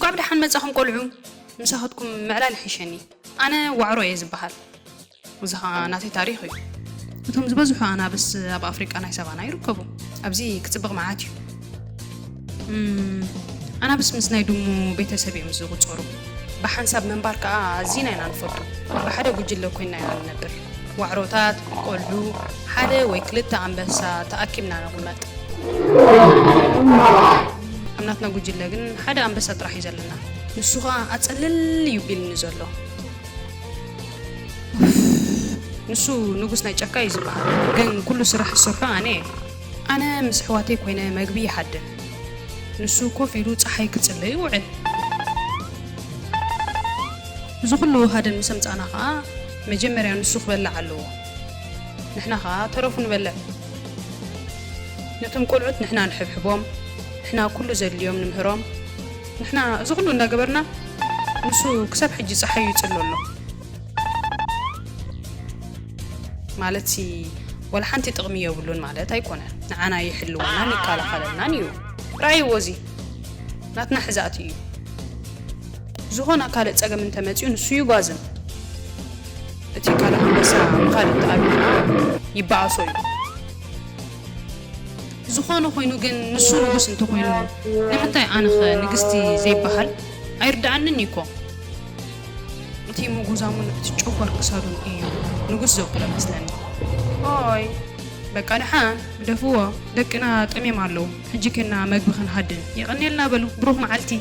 እንኳዕ ብድሓን መጻኹም ቆልዑ ምሳኻትኩም ምዕላል ሒሸኒ ኣነ ዋዕሮ እየ ዝበሃል እዚ ኸዓ ናተይ ታሪኽ እዩ እቶም ዝበዝሑ ኣናብስ ኣብ ኣፍሪቃ ናይ ሰባና ይርከቡ ኣብዚ ክጽብቕ መዓት እዩ ኣናብስ ምስ ናይ ድሙ ቤተሰብ እዮም ዝቑፀሩ ብሓንሳብ መንባር ከዓ ኣዝና ኢና ንፈቱ ብሓደ ጉጅለ ኮይንና ኢና ንነብር ዋዕሮታት ቆልዑ ሓደ ወይ ክልተ ኣንበሳ ተኣኪብና ንቕመጥ ኣምናትና ጉጅለ ግን ሓደ ኣንበሳ ጥራሕ እዩ ዘለና ንሱ ኸዓ ኣፀለል እዩ ቢልኒ ዘሎ ንሱ ንጉስ ናይ ጨካ እዩ ዝበሃል ግን ኩሉ ስራሕ ዝሰርሖ ኣነ ምስ ሕዋተይ ኮይነ መግቢ ይሓድን ንሱ ኮፍ ኢሉ ፀሓይ ክፅለ ይውዕል እዚ ኩሉ ሃደን ምስ ምፃና ኸዓ መጀመርያ ንሱ ክበላዕ ኣለዎ ንሕና ኸዓ ተረፉ ንበልዕ ነቶም ቆልዑት ንሕና ንሕብሕቦም ንሕና ኩሉ ዘድልዮም ንምህሮም ንሕና እዚ ኩሉ እንዳገበርና ንሱ ክሳብ ሕጂ ፀሓይ ይፅሎ ኣሎ ማለትሲ ወላ ሓንቲ ጥቕሚ የብሉን ማለት ኣይኮነን ንዓና ይሕልውናን ይከላኸለልናን እዩ رأيو وزي ناتنا حزاتي زخونا كالت ساقم انتمتيو نسو يغازم اتي كالا حمسا مخالب تقابلنا يبعصو زخونا خوينو جن نسو نغس انتو خوينو نمتاي آنخ نغستي زي بحال ايردعن نيكو اتي موغوزامون تشوفر كسارون ايو نغس زوكلا مسلاني هاي بقى نحن دفوا دكنا تميم علو حجيكنا مجبخن حدن يغني لنا بلو بروح معلتي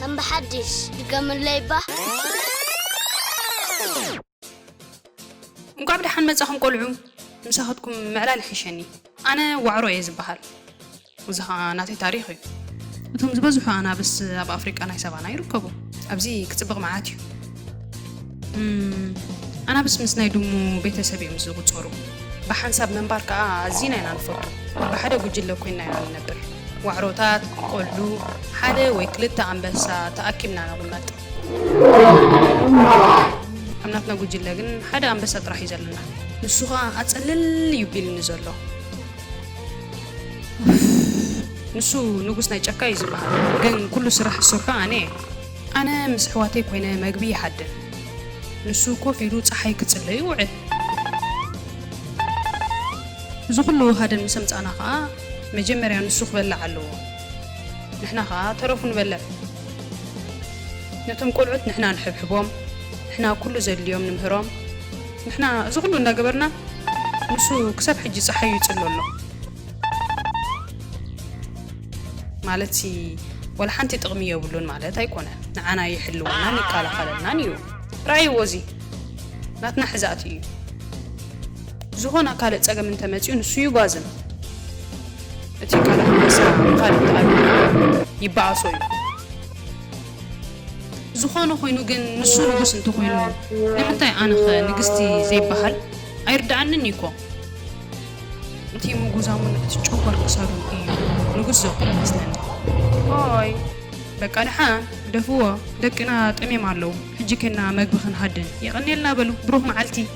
كم بحدش تكمل ليبه نقعد دحن مصاخم قلعو مساختكم معلال حشني انا وعرو يزبحال وزها ناتي تاريخي انتم زبزحو انا بس اب افريقيا ناي سبانا يركبوا ابزي كتصبغ معاتيو انا بس مسناي دمو بيتسبي مزغو تصورو بحنساب منبار كዓ ኣዝና ኢና ንፈቱ ብሓደ ጉጅለ ኮይንና ኢና ንነብር ዋዕሮታት ቆልዑ ሓደ ወይ ክልተ ኣንበሳ ተኣኪብና ንቕመጥ ኣምናትና ጉጅለ ግን ሓደ ኣንበሳ ጥራሕ እዩ ዘለና ንሱ ኸዓ ኣፀለል እዩ ቢልኒ ዘሎ ንሱ ንጉስ ናይ ጨካ እዩ ዝበሃል ግን ኩሉ ስራሕ ዝሰርሖ ኣነ ምስ ሕዋተይ ኮይነ መግቢ ይሓድን ንሱ ኮፍ ኢሉ ፀሓይ ክፅለ ይውዕል እዚ ኩሉ ሃደን ምስ ምፃና ኸዓ መጀመርያ ንሱ ክበላዕ ኣለዎ ንሕና ኸዓ ተረፉ ንበልዕ ነቶም ቆልዑት ንሕና ንሕብሕቦም ንሕና ኩሉ ዘድልዮም ንምህሮም ንሕና እዚ ኩሉ እንዳገበርና ንሱ ክሳብ ሕጂ ፀሓይ ይፅሎ ኣሎ ማለትሲ ወላ ሓንቲ ጥቕሚ የብሉን ማለት ኣይኮነን ንዓና ይሕልውናን ይከላኸለልናን እዩ ረኣይዎ ወዚ ናትና ሕዛእቲ እዩ زخونا كالت ساقم انتمتيو نسو يغازم اتي كالا حمسا مخالب تقابلنا يبعصو زخونا خوينو جن نسو نغس انتو خوينو نمتاي آنخ نغستي زي بحال ايردعن نيكو اتي موغوزامون تشوفر كسارون ايو نغس زوكلا مسلاني هاي بقى نحن دفوا دكنا تميم علو حجيكنا مجبخن حدن يغني لنا بلو بروح معلتي